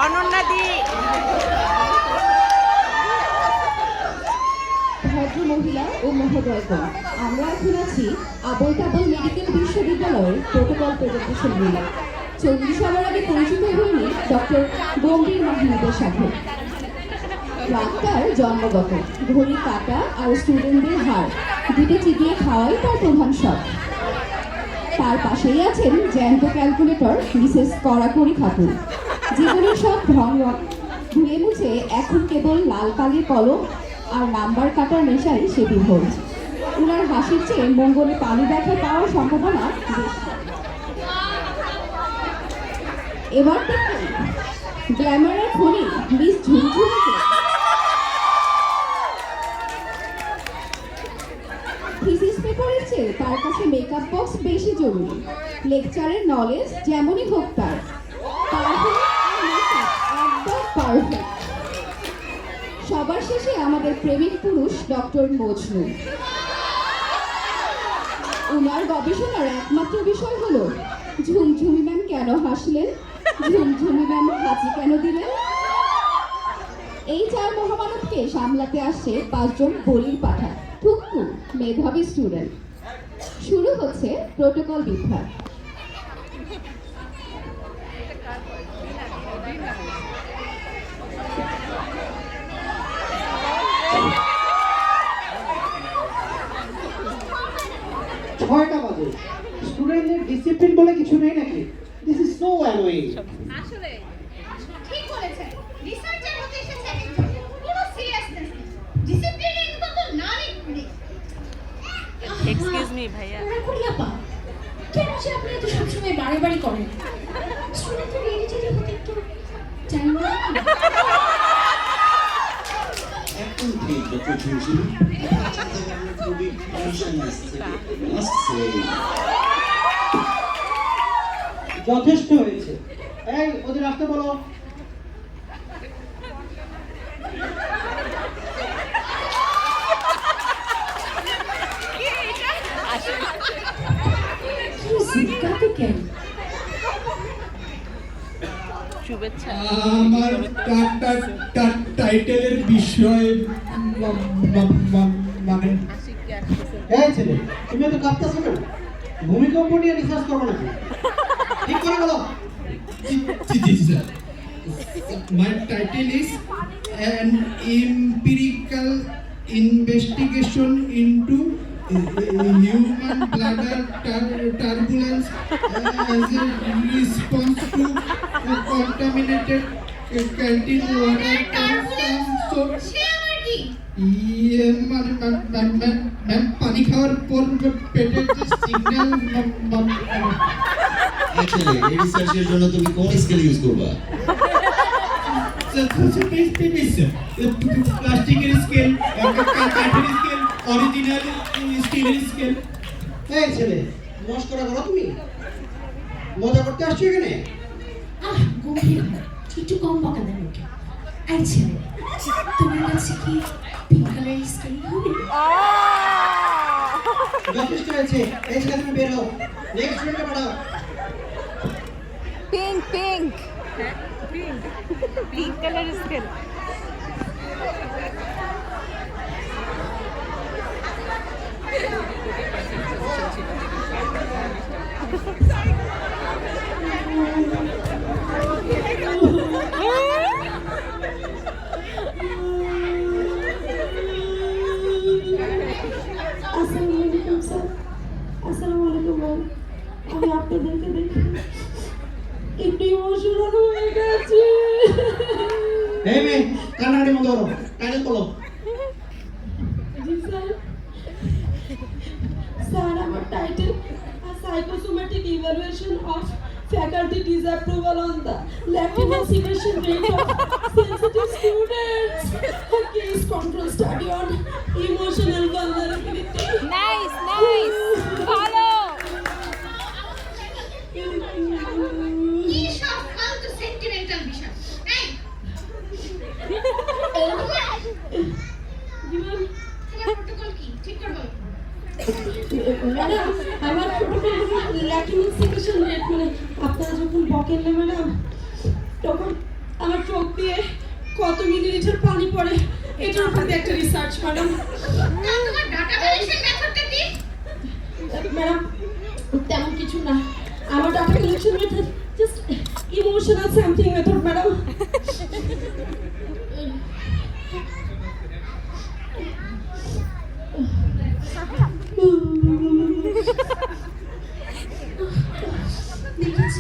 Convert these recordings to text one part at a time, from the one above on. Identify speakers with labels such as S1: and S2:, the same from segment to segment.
S1: অনন্যাদি
S2: ভদ্র মহিলা ও মহোদয়গণ, আমরা এখন আছি আবুল কালাম মেডিকেল বিশ্ববিদ্যালয়ের প্রোটোকল প্রেজেন্টেশন রুমে। 40 সালের আগে পরিচিত হয়নি ডক্টর গম্ভীর মাহমুদের সাথে। রাতটার জন্মগত, ঘড়ি কাটা আর স্টুডেন্টদের হার দুটো চিবিয়ে খাওয়াই তার প্রধান শখ। তার পাশেই আছেন জ্যান্ত ক্যালকুলেটর মিসেস কড়াকড়ি খাতুন। জীবনের সব ঢং ধুয়ে মুছে এখন কেবল লাল কালির কলম আর নাম্বার কাটার নেশায় সে বিভোর। ওনার হাসির চেয়ে মঙ্গলে পানি দেখা পাওয়ার সম্ভাবনা বেশি। এবার দেখুন গ্ল্যামারের খনি মিস ঝুমঝুমিকে। থিসিস পেপারের চেয়ে তার কাছে মেকআপ বক্স বেশি জরুরি। লেকচারের নলেজ যেমনই হোক তার একদম পারফেক্ট। সবার শেষে আমাদের প্রেমিক পুরুষ ডক্টর মজনু। ওনার গবেষণার একমাত্র বিষয় হলো ঝুমঝুমি ম্যাম কেন হাসলেন, ঝুমঝুমি ম্যাম হাঁচি কেন দিলেন। এই 4 মহামানবকে সামলাতে আসছে 5 জন বলির পাঠা, ঠুকটু মেধাবী স্টুডেন্ট। শুরু হচ্ছে প্রোটোকল বিভাগ।
S3: ছয়টা বাজে, স্টুডেন্টদের ডিসিপ্লিন বলে কিছু নেই নাকি? This is so annoying.
S4: আসলে ঠিক বলেছেন, রিসার্চার হতে এসেছে পুরো সিরিয়াসনেস ডিসিপ্লিনের তো নারী নেই।
S1: এক্সকিউজ মি ভাইয়া,
S4: আপা কেন সে আপনি এত সবসময় বাড়াবাড়ি করেন? স্টুডেন্টদের রেডি হতে একটু চাই না।
S5: একদম ঠিক ডক্টর ঝুমঝুমি, খুবই কনসাস মাস্ট সে।
S3: যথেষ্ট হয়েছে। এই ওদের আসতে বলো।
S1: শুভেচ্ছা।
S6: আমার টাইটেলের বিষয় মানে
S3: এই ছেলে, তুমি এত কাঁপতেছো কেন? ভূমিকম্প নিয়ে রিসার্চ করবো নাকি? ঠিক করে বলো।
S6: My title is an empirical investigation into human bladder turbulence as a response to contaminated canteen water consumption.
S4: সে আবার কি?
S6: ম্যাম পানি খাওয়ার পর পেটের যে সিগন্যাল
S5: অ্যাকচুয়ালি এই রিসার্চের জন্য তুমি কোন স্কেল ইউজ করবা?
S6: প্লাস্টিকের স্কেল, কাঠের স্কেল, অরিজিনাল স্টিলের স্কেল।
S3: এই ছেলে, মস্করা করো তুমি? মজা করতে আসছো এখানে?
S4: গম্ভীর একটু কম বকা দেন ওকে। এই ছেলে, তোমার কাছে কি পিঙ্ক কালার স্কিন হবে?
S3: যথেষ্ট হয়েছে। এই ছেলে তুমি বের হও। নেক্সট স্টুডেন্টকে পাঠাও।
S1: Pink pink pink colour scale.
S2: আসসালামু আলাইকুম স্যার। আসসালামু আলাইকুম ম্যাম। আমি আপনাদেরকে দেখে একটু ইমোশনাল হয়ে গেছি।
S3: এই মেয়ে, কান্নাকাটি বন্ধ করো। টাইটেল বলো।
S2: জি স্যার। স্যার, আমার title psychosomatic evaluation of
S7: faculty disapproval on the lack emancipation rate of sensitive students. A case control study on emotional vulnerability.
S1: Nice nice ভালো
S4: কি সব ফালতু সেন্টিমেন্টাল বিষয় এই
S7: জীবন
S4: প্রোটোকল কি ঠিক করে বলো
S7: ম্যাডাম আমার প্রোটোকল lack emancipation rate মানে আপনারা যখন বকেন না ম্যাডাম তখন আমার চোখ দিয়ে কত মিলিলিটার পানি পড়ে এটার উপর দিয়ে একটা রিসার্চ ম্যাডাম।
S4: তোমার ডাটা কালেকশন মেথডটা কি
S7: ম্যাডাম তেমন কিছু না, আমার data collection method just emotional sampling method madam.
S2: দেখেছি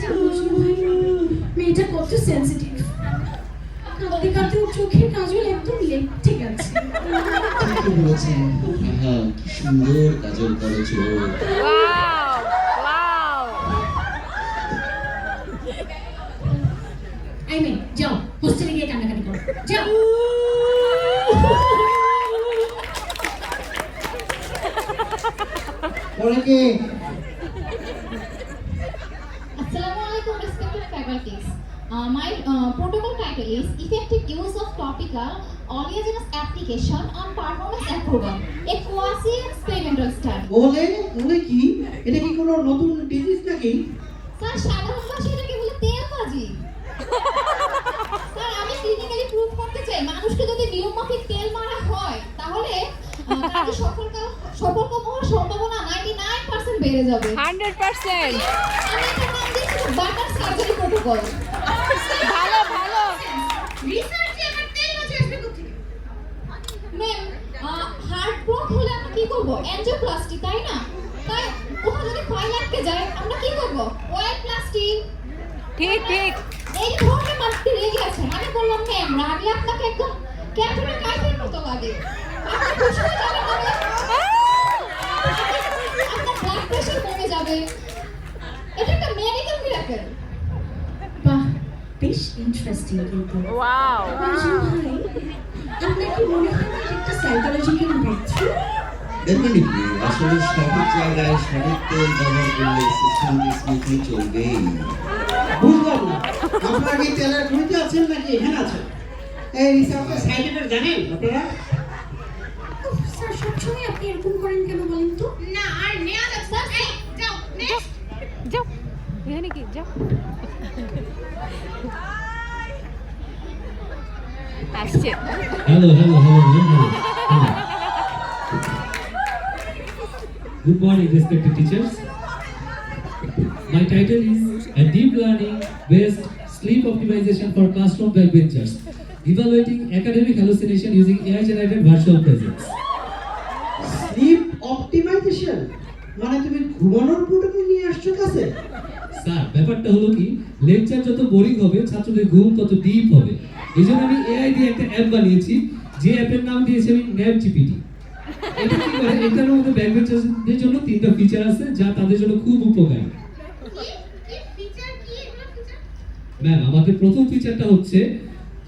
S2: মেয়েটা কত সেন্সিটিভ, কাঁদতে কাঁদতে ওর চোখের কাজল একদম লেপটে গেছে।
S5: ঠিকই বলেছেন। আহা, কি সুন্দর কাজল করেছো।
S1: ওয়াও ওয়াও
S2: এই মেয়ে যাও হোস্টেলে গিয়ে কান্নাকাটি করো, যাও।
S3: ওরা কি
S8: Assalamualaikum respected faculties. My protocol title is Effective Use of Topical Oleaginous Application on Performance Approval, a quasi-experimental study.
S3: ওলে ওলে কি? এটা কি কোনো নতুন ডিজিজ নাকি?
S8: স্যার সাধারণ ভাষায় এটাকে বলে তেলবাজি। স্যার আমি ক্লিনিক্যালি প্রুভ করতে চাই মানুষকে যদি নিয়মমাফিক তেল মারা হয় তাহলে তাদের সফলকাম হওয়ার সম্ভাবনা 99% বেড়ে যাবে।
S1: 100%
S8: আমি এটার নাম দিয়েছি বাটার সার্জারি প্রোটোকল।
S1: ভালো ভালো
S4: রিসার্চে আবার তেল বাজে আসবে কোথা থেকে
S8: ম্যাম হার্ট ব্লক হলে আমরা কি করব? অ্যানজিওপ্লাস্টি, তাই না? তাই ওটা যদি ফাইল আটকে যায় আমরা কি করব? ওয়েল প্লাস্টি।
S1: ঠিক ঠিক
S8: এই ধরনের মানুষকে রেগে আছে, আমি বললাম ম্যাম রাগলে আপনাকে একদম ক্যাথরিনা কাইফের মতো লাগে। আপনি খুশি হয়ে যাবেন মানে আপনার ব্লাড প্রেশার কমে যাবে। এটা একটা মেডিকেল মিরাকেল।
S2: বাহ, বেশ ইন্টারেস্টিং কিন্তু।
S1: ওয়াও
S2: রাজু ভাই, আপনার কি মনে হয় না এটা একটা সাইকোলজিক্যাল ব্রেকথ্রু?
S5: ডেফিনেটলি, আসলে সঠিক জায়গায় সঠিক তেল ব্যবহার করলে সিস্টেমটি স্মুথলি চলবেই।
S3: বুঝলাম না, আপনারা কি তেলের ঘুরিতে আছেন নাকি এখানে আছেন? এই রিসার্চের সাইড এফেক্ট জানেন আপনারা?
S2: উফ, স্যার সবসময় আপনি এরকম করেন কেন বলেন তো?
S4: না আর নেওয়া যাচ্ছে না। এই যাও নেক্সট
S1: যাও এখানে কি যাও আসছে
S6: Hello. Good morning, respected teachers. My title is A Deep Learning Based Sleep Optimization for Classroom Backbenchers, Evaluating Academic Hallucination Using AI-Generated Virtual Presence.
S3: Sleep optimization মানে তুমি ঘুমানোর প্রোটোকল নিয়ে আসছো কাছে?
S6: স্যার ব্যাপারটা হলো কি, লেকচার যত বোরিং হবে ছাত্রদের ঘুম তত ডিপ হবে। এই জন্য আমি এআই দিয়ে একটা অ্যাপ বানিয়েছি, যে অ্যাপের নাম দিয়েছি আমি ন্যাপ জিপিটি। এটা কি করে, এটার মধ্যে ব্যাকবেঞ্চারদের জন্য 3টা ফিচার আছে যা তাদের জন্য খুব উপকারী।
S4: কি ফিচার কি এগুলো ফিচার
S6: ম্যাম আমাদের প্রথম ফিচারটা হচ্ছে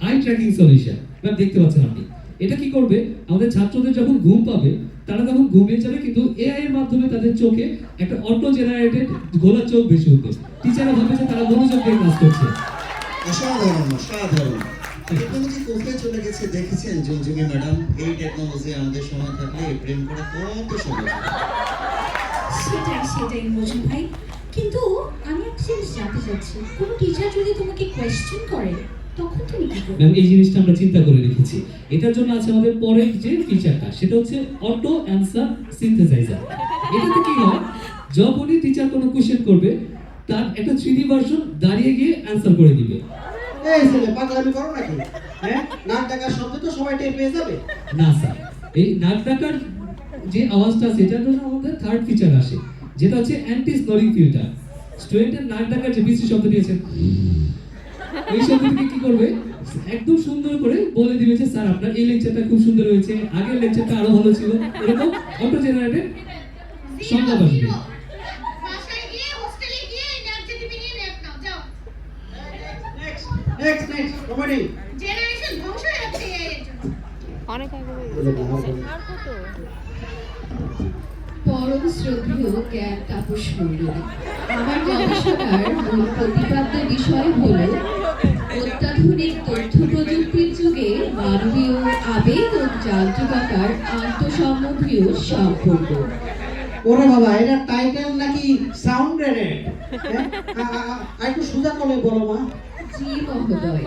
S6: আই ট্র্যাকিং সলিউশন। ম্যাম দেখতে পাচ্ছেন আপনি, এটা কি করবে, আমাদের ছাত্রদের যখন ঘুম পাবে তারা তখন ঘুমিয়ে যাবে, কিন্তু এআই এর মাধ্যমে তাদের চোখে একটা অটো জেনারেটেড গোলা চোখ ভেসে উঠবে। টিচাররা ভাবে যে তারা মনোযোগ দিয়ে ক্লাস করছে।
S5: অসাধারণ। টেকনোলজি কোথায় চলে গেছে দেখেছেন জঞ্জুমি ম্যাডাম? এই টেকনোলজি আমাদের সময় থাকলে প্রেম করা কত সহজ।
S2: সেটাই মজুম ভাই, কিন্তু আমি একটা জিনিস জানতে চাচ্ছি, কোনো টিচার যদি তোমাকে কোয়েশ্চেন করে তখন তুমি কি করবে?
S6: ম্যাম এই জিনিসটা আমরা চিন্তা করে রেখেছি। এটার জন্য আছে আমাদের পরের যে ফিচারটা, সেটা হচ্ছে অটো অ্যান্সার সিনথেসাইজার। এটাতে কি হয়, যখনই টিচার কোনো কোশ্চেন করবে তার একটা 3D ভার্সন দাঁড়িয়ে গিয়ে অ্যান্সার করে দিবে।
S3: এই ছেলে পাগলামি করো নাকি? হ্যাঁ, নাক ডাকার শব্দ তো সবাই টের পেয়ে যাবে।
S6: না স্যার, এই নাক ডাকার যে আওয়াজটা আছে এটার জন্য আমাদের থার্ড ফিচার আসে, যেটা হচ্ছে অ্যান্টি স্নোরিং ফিল্টার। স্টুডেন্টের নাক ডাকার যে বিশ্রী শব্দ দিয়েছে এই শব্দটিকে কি করবে, একদম সুন্দর করে বলে দিবে যে স্যার আপনার এই লেকচারটা খুব সুন্দর হয়েছে, আগের লেকচারটা আরো ভালো ছিল। এরকম অটো জেনারেটেড সংজ্ঞা পাবে।
S4: বাসায় গিয়ে হোস্টেলে গিয়ে ন্যাপ জিপিটি নিয়ে ন্যাপ নাও
S3: নেক্সট কমেডি।
S4: জেনারেশন ধ্বংস হয়ে যাচ্ছে AI এর জন্য।
S1: অনেক আগে হয়ে
S3: বলে না, আর
S1: গেছে।
S3: বলো।
S1: আর কত?
S2: পরম শ্রদ্ধেয় জ্ঞান তাপস মণ্ডলী, আমার গবেষণার মূল প্রতিপাদ্য বিষয় হল অত্যাধুনিক তথ্য প্রযুক্তির যুগে মানবীয় আবেগ ও যান্ত্রিকতার আন্তঃসম্বন্ধীয় সম্পর্ক।
S3: ওরে বাবা, এটা টাইটেল নাকি সাউন্ড গ্রেনেড? একটু সোজা করে বলো মা।
S2: জি মহোদয়,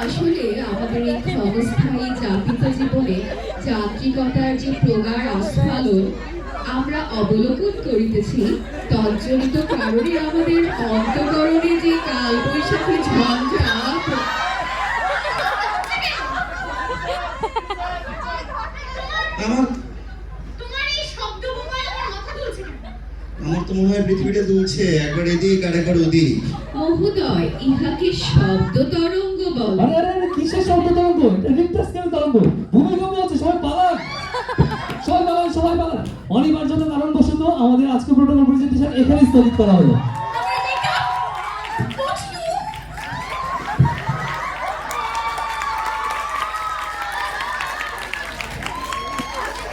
S2: আসলে আমাদের এই ক্ষণস্থায়ী যাপিত জীবনে যান্ত্রিকতার যে প্রগাঢ় আস্ফালন আমরা অবলোকন করিতেছি, তজ্জনিত কারণে আমাদের অন্তঃকরণে যে কালবৈশাখী ঝঞ্ঝা
S5: আমার
S4: তোমার এই শব্দ বোমায় আমার মাথা দুলছে কেন?
S5: আমার তো মনে হয় পৃথিবীটা দুলছে, একবার এদিক আর একবার ওদিক।
S2: মহোদয়, ইহাকে শব্দ তরঙ্গ বলে।
S6: আরে আরে আরে কিসের শব্দ তরঙ্গ? এটা রিক্টার স্কেল তরঙ্গ। ভূমিকম্প হচ্ছে, সবাই পালান। সবাই পালান। অনিবার্য কারণবশত আমাদের আজকে প্রোটোকল প্রেজেন্টেশন এখানেই স্থগিত করা হলো।